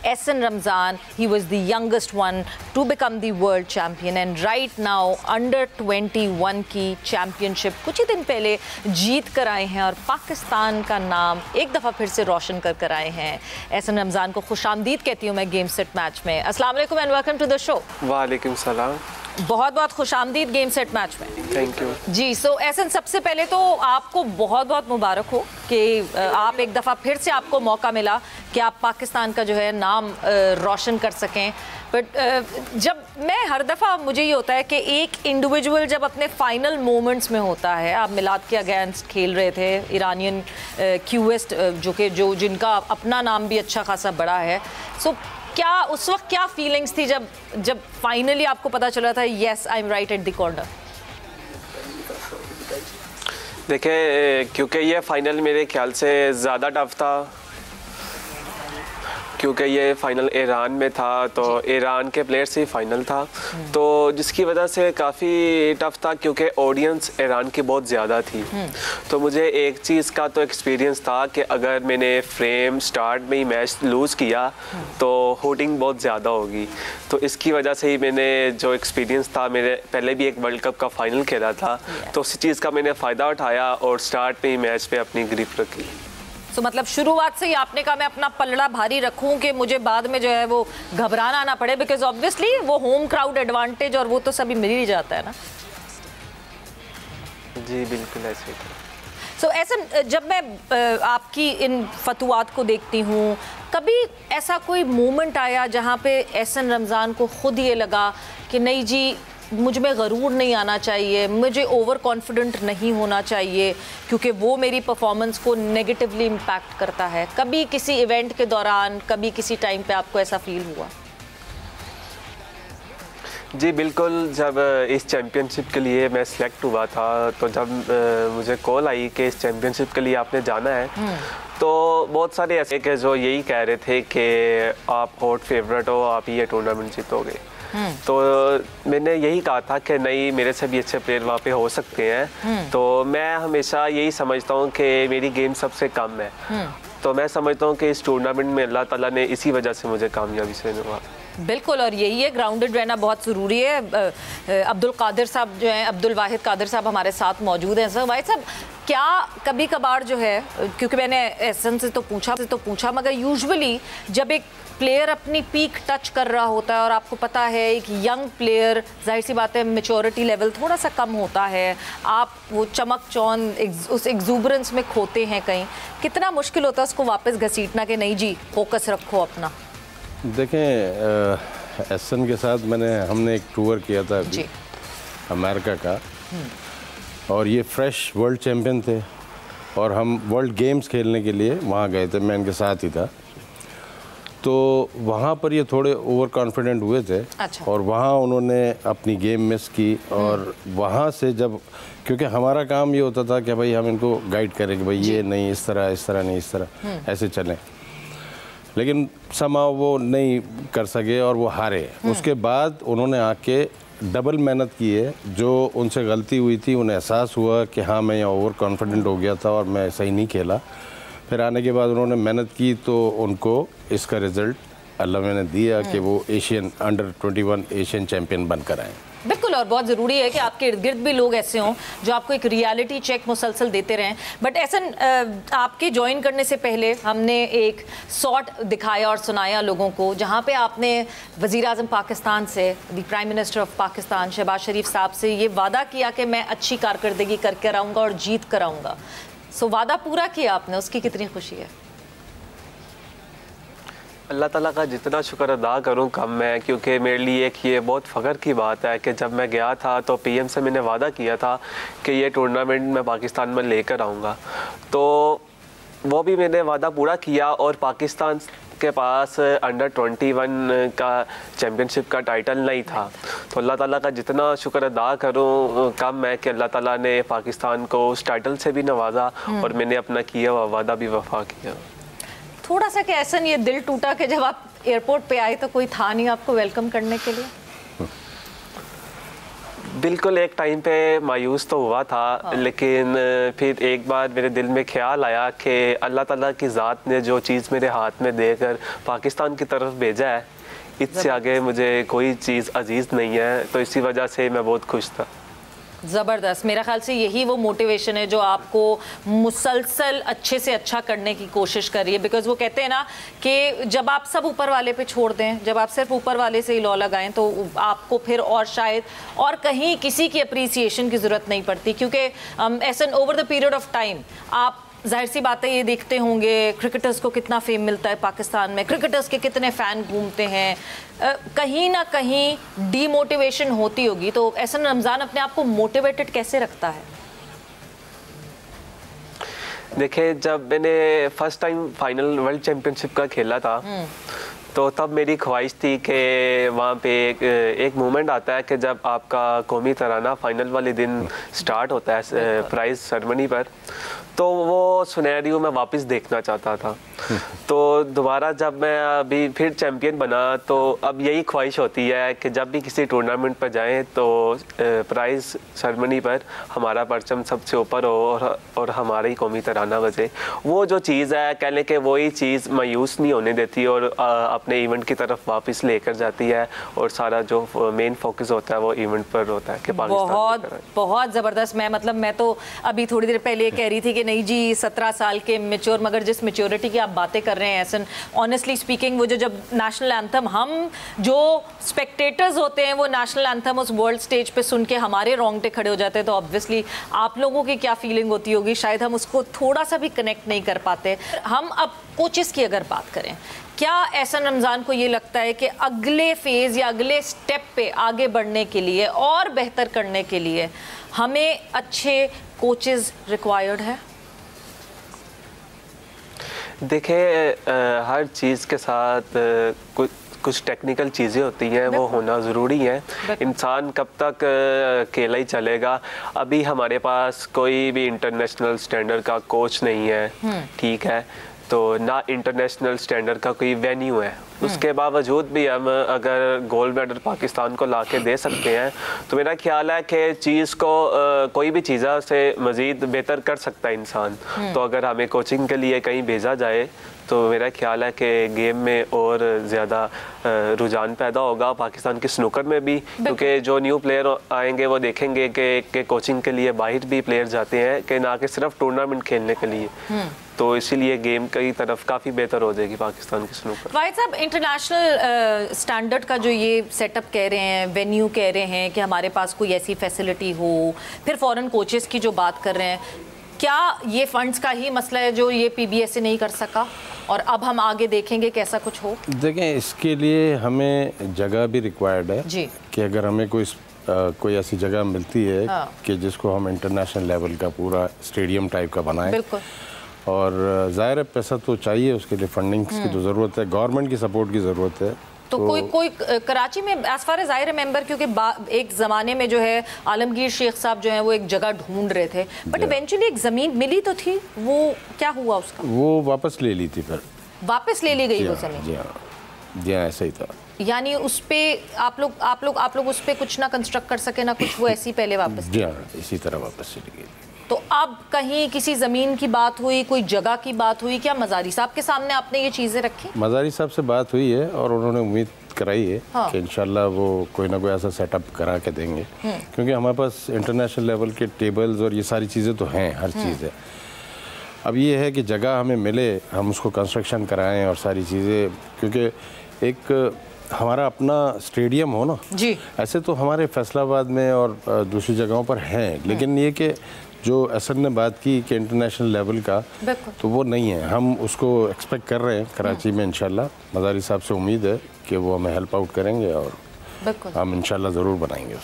Ehsan Ramzan, he was the youngest one to become the world champion and right now under 21 की championship कुछ ही दिन पहले जीत कर आए हैं और पाकिस्तान का नाम एक दफ़ा फिर से रोशन कर आए हैं। एहसन रमज़ान को खुशामदीद कहती हूँ मैं गेम सेट मैच में। अस्सलाम वालेकुम and welcome to the show. वालेकुम सलाम। बहुत बहुत खुशामदीद गेम सेट मैच में। थैंक यू जी। सो एहसन, सबसे पहले तो आपको बहुत बहुत मुबारक हो कि आप एक दफ़ा फिर से आपको मौका मिला कि आप पाकिस्तान का जो है नाम रोशन कर सकें। बट जब मैं हर दफ़ा मुझे ये होता है कि एक इंडिविजुअल जब अपने फाइनल मोमेंट्स में होता है, आप मिलाद के अगेंस्ट खेल रहे थे, ईरानियन क्यूएस्ट जो जिनका अपना नाम भी अच्छा खासा बड़ा है। सो क्या उस वक्त क्या फीलिंग्स थी जब फाइनली आपको पता चला था yes I am right at the corner? देखिए, क्योंकि ये फाइनल मेरे ख्याल से ज़्यादा टफ था क्योंकि ये फाइनल ईरान में था, तो ईरान के प्लेयर से ही फाइनल था, तो जिसकी वजह से काफ़ी टफ था क्योंकि ऑडियंस ईरान की बहुत ज़्यादा थी। तो मुझे एक चीज़ का तो एक्सपीरियंस था कि अगर मैंने फ्रेम स्टार्ट में ही मैच लूज़ किया तो होटिंग बहुत ज़्यादा होगी। तो इसकी वजह से ही मैंने जो एक्सपीरियंस था, मेरे पहले भी एक वर्ल्ड कप का फाइनल खेला था, तो उस चीज़ का मैंने फ़ायदा उठाया और स्टार्ट में ही मैच पर अपनी ग्रिप रखी। तो मतलब शुरुआत से ही आपने कहा मैं अपना पलड़ा भारी रखूं कि मुझे बाद में जो है वो घबराना ना पड़े, बिकॉज ऑब्वियसली वो होम क्राउड एडवांटेज और वो तो सभी मिल ही जाता है ना। जी बिल्कुल ऐसे ही। सो ऐसा जब मैं आपकी इन फतवात को देखती हूँ, कभी ऐसा कोई मोमेंट आया जहाँ पे एहसन रमज़ान को खुद ये लगा कि नहीं जी मुझ में गरूर नहीं आना चाहिए, मुझे ओवर कॉन्फिडेंट नहीं होना चाहिए क्योंकि वो मेरी परफॉर्मेंस को नेगेटिवली इम्पैक्ट करता है? कभी किसी इवेंट के दौरान, कभी किसी टाइम पे आपको ऐसा फील हुआ? जी बिल्कुल। जब इस चैम्पियनशिप के लिए मैं सिलेक्ट हुआ था, तो जब मुझे कॉल आई कि इस चैम्पियनशिप के लिए आपने जाना है, तो बहुत सारे ऐसे कि जो यही कह रहे थे कि आप हॉट फेवरेट हो, आप ये टूर्नामेंट जीतोगे। तो मैंने यही कहा था कि नहीं, मेरे से भी अच्छे प्लेयर वहाँ पे हो सकते हैं। तो मैं हमेशा यही समझता हूँ कि मेरी गेम सबसे कम है, तो मैं समझता हूँ कि इस टूर्नामेंट में अल्लाह ताला ने इसी वजह से मुझे कामयाबी से नवाजा। बिल्कुल, और यही है, ग्राउंडेड रहना बहुत ज़रूरी है। अब्दुल कादिर साहब जो हैं, अब्दुल वाहिद कादिर साहब हमारे साथ मौजूद हैं। सर वाहिद साहब, क्या कभी कभार जो है, क्योंकि मैंने एहसन से तो पूछा मगर यूजुअली जब एक प्लेयर अपनी पीक टच कर रहा होता है और आपको पता है एक यंग प्लेयर, जाहिर सी बात है मैच्योरिटी लेवल थोड़ा सा कम होता है, आप वो चमक चौंध उस एग्जूबरेंस में खोते हैं कहीं, कितना मुश्किल होता है उसको वापस घसीटना कि नहीं जी फोकस रखो अपना? देखें, एहसन के साथ हमने एक टूर किया था अभी अमेरिका का, और ये फ्रेश वर्ल्ड चैम्पियन थे और हम वर्ल्ड गेम्स खेलने के लिए वहाँ गए थे, मैं इनके साथ ही था। तो वहाँ पर ये थोड़े ओवर कॉन्फिडेंट हुए थे। अच्छा। और वहाँ उन्होंने अपनी गेम मिस की, और वहाँ से जब, क्योंकि हमारा काम ये होता था कि भाई हम इनको गाइड करें कि भाई ये नहीं, इस तरह नहीं, इस तरह ऐसे चलें, लेकिन समाव वो नहीं कर सके और वो हारे। उसके बाद उन्होंने आके डबल मेहनत की है, जो उनसे गलती हुई थी उन्हें एहसास हुआ कि हाँ मैं यहाँ ओवर कॉन्फिडेंट हो गया था और मैं सही नहीं खेला। फिर आने के बाद उन्होंने मेहनत की तो उनको इसका रिज़ल्ट अल्लाह ने दिया कि वो एशियन अंडर 21 एशियन चैम्पियन बनकर आए। बिल्कुल, और बहुत ज़रूरी है कि आपके इर्द गिर्द भी लोग ऐसे हों जो आपको एक रियलिटी चेक मुसलसल देते रहें। बट एहसन, आपके ज्वाइन करने से पहले हमने एक शॉट दिखाया और सुनाया लोगों को, जहाँ पे आपने वज़ीर आज़म पाकिस्तान से, the prime minister of Pakistan Shahbaz Sharif साहब से ये वादा किया कि मैं अच्छी कारकर्दगी करके आऊँगा और जीत कर आऊँगा। सो वादा पूरा किया आपने, उसकी कितनी खुशी है? अल्लाह ताला का जितना शुक्र अदा करूं कम है, क्योंकि मेरे लिए एक ये बहुत फ़ख्र की बात है कि जब मैं गया था तो पीएम से मैंने वादा किया था कि ये टूर्नामेंट मैं पाकिस्तान में लेकर आऊँगा, तो वो भी मैंने वादा पूरा किया। और पाकिस्तान के पास अंडर 21 का चैम्पियनशिप का टाइटल नहीं था, तो अल्लाह ताला का जितना शुक्र अदा करूं कम है कि अल्लाह ताला ने पाकिस्तान को उस टाइटल से भी नवाजा और मैंने अपना किया हुआ वादा भी वफा किया। थोड़ा सा कि ऐसा ये दिल टूटा कि जब आप एयरपोर्ट पे आए तो कोई था नहीं आपको वेलकम करने के लिए? बिल्कुल एक टाइम पे मायूस तो हुआ था, लेकिन फिर एक बार मेरे दिल में ख्याल आया कि अल्लाह ताला की ज़ात ने जो चीज़ मेरे हाथ में देकर पाकिस्तान की तरफ भेजा है, इससे आगे मुझे कोई चीज़ अजीज़ नहीं है, तो इसी वजह से मैं बहुत खुश था। ज़बरदस्त। मेरा ख्याल से यही वो मोटिवेशन है जो आपको मुसलसल अच्छे से अच्छा करने की कोशिश कर रही है, बिकॉज वो कहते हैं ना कि जब आप सब ऊपर वाले पे छोड़ दें, जब आप सिर्फ ऊपर वाले से ही लौ लगाएं, तो आपको फिर और शायद और कहीं किसी की अप्रिसिएशन की ज़रूरत नहीं पड़ती, क्योंकि ऐसा over the period of time आप जाहिर सी बात है ये देखते होंगे क्रिकेटर्स को कितना फेम मिलता है पाकिस्तान में, क्रिकेटर्स के कितने फ़ैन घूमते हैं, कहीं ना कहीं डीमोटिवेशन होती होगी। तो एहसन रमज़ान अपने आप को मोटिवेटेड कैसे रखता है? देखिए, जब मैंने first time final world championship का खेला था, तो तब मेरी ख्वाहिश थी कि वहाँ पे एक मोमेंट आता है कि जब आपका कौमी तराना फाइनल वाले दिन स्टार्ट होता है प्राइज़ सेरेमनी पर, तो वो सिनेरियो मैं वापस देखना चाहता था। तो दोबारा जब मैं अभी फिर चैम्पियन बना, तो अब यही ख्वाहिश होती है कि जब भी किसी टूर्नामेंट पर जाएं तो प्राइज़ सेरेमनी पर हमारा परचम सबसे ऊपर हो और हमारा ही कौमी तराना बजे। वो जो चीज़ है, कह लें कि वही चीज़ मायूस नहीं होने देती और अपने इवेंट की तरफ वापस लेकर जाती है, और सारा जो मेन फोकस होता है वो इवेंट पर होता है कि पाकिस्तान। बहुत ज़बरदस्त। मैं तो अभी थोड़ी देर पहले कह रही थी कि नहीं जी 17 साल के मेच्योर, मगर जिस मेच्योरिटी की आप बातें कर रहे हैं ऐसा, ऑनेस्टली स्पीकिंग, वो जो जब नेशनल एंथम, हम जो स्पेक्टेटर्स होते हैं वो नेशनल एंथम उस वर्ल्ड स्टेज पे सुन के हमारे रोंगटे खड़े हो जाते हैं, तो ऑब्वियसली आप लोगों की क्या फीलिंग होती होगी, शायद हम उसको थोड़ा सा भी कनेक्ट नहीं कर पाते। हम अब कोचेस की अगर बात करें, क्या एहसन रमज़ान को ये लगता है कि अगले फेज़ या अगले स्टेप पे आगे बढ़ने के लिए और बेहतर करने के लिए हमें अच्छे कोचेस रिक्वायर्ड है? देखिए, हर चीज़ के साथ कुछ टेक्निकल चीज़ें होती हैं, वो होना ज़रूरी है। इंसान कब तक अकेला ही चलेगा? अभी हमारे पास कोई भी इंटरनेशनल स्टैंडर्ड का कोच नहीं है, ठीक है, तो ना इंटरनेशनल स्टैंडर्ड का कोई वेन्यू है। उसके बावजूद भी हम अगर गोल्ड मेडल पाकिस्तान को ला के दे सकते हैं, तो मेरा ख्याल है कि चीज़ को कोई भी चीज़ से मज़ीद बेहतर कर सकता है इंसान। तो अगर हमें कोचिंग के लिए कहीं भेजा जाए, तो मेरा ख्याल है कि गेम में और ज़्यादा रुझान पैदा होगा, पाकिस्तान के स्नूकर में भी, क्योंकि जो न्यू प्लेयर आएंगे वो देखेंगे कि कोचिंग के लिए बाहर भी प्लेयर जाते हैं, कि ना कि सिर्फ टूर्नामेंट खेलने के लिए। तो इसीलिए गेम की तरफ काफ़ी बेहतर हो जाएगी पाकिस्तान की स्नूकर। वाहिद साहब, इंटरनेशनल स्टैंडर्ड का जो ये सेटअप कह रहे हैं, वेन्यू कह रहे हैं कि हमारे पास कोई ऐसी फैसिलिटी हो, फिर फॉरेन कोचेस की जो बात कर रहे हैं, क्या ये फंड्स का ही मसला है जो ये PBSA नहीं कर सका और अब हम आगे देखेंगे कि ऐसा कुछ हो? देखें, इसके लिए हमें जगह भी रिक्वायर्ड है जी, कि अगर हमें कोई ऐसी जगह मिलती है कि जिसको हम इंटरनेशनल लेवल का पूरा स्टेडियम टाइप का बनाएं, बिल्कुल, और ज़ाहिर है पैसा तो चाहिए उसके लिए, फंडिंग की तो ज़रूरत है, गवर्नमेंट की सपोर्ट की ज़रूरत है। तो कोई कराची में as far as I remember, क्योंकि एक ज़माने में जो है आलमगीर शेख साहब जो हैं वो एक जगह ढूंढ रहे थे, बट इवेंचुअली एक ज़मीन मिली तो थी, वो क्या हुआ उसका? वो वापस ले ली थी, फिर वापस ले ली गई वो ज़मीन? जी हाँ, ऐसा ही था। यानी उस पे आप लोग उस पे कुछ ना कंस्ट्रक्ट कर सके ना कुछ, वो ऐसी पहले वापस? जी हाँ, इसी तरह वापस चली गई। तो अब कहीं किसी ज़मीन की बात हुई, कोई जगह की बात हुई, क्या मज़ारी साहब के सामने आपने ये चीज़ें रखी? मज़ारी साहब से बात हुई है और उन्होंने उम्मीद कराई है कि इंशाल्लाह वो कोई ना कोई ऐसा सेटअप करा के देंगे, क्योंकि हमारे पास इंटरनेशनल लेवल के टेबल्स और ये सारी चीज़ें तो हैं, हर चीज़ है। अब ये है कि जगह हमें मिले, हम उसको कंस्ट्रक्शन कराएं और सारी चीज़ें, क्योंकि एक हमारा अपना स्टेडियम हो ना जी। ऐसे तो हमारे फैसलाबाद में और दूसरी जगहों पर हैं, लेकिन ये कि जो एहसन ने बात की कि इंटरनेशनल लेवल का, तो वो नहीं है। हम उसको एक्सपेक्ट कर रहे हैं कराची में, इंशाल्लाह मज़ारी साहब से उम्मीद है कि वो हमें हेल्प आउट करेंगे और हम इंशाल्लाह ज़रूर बनाएंगे।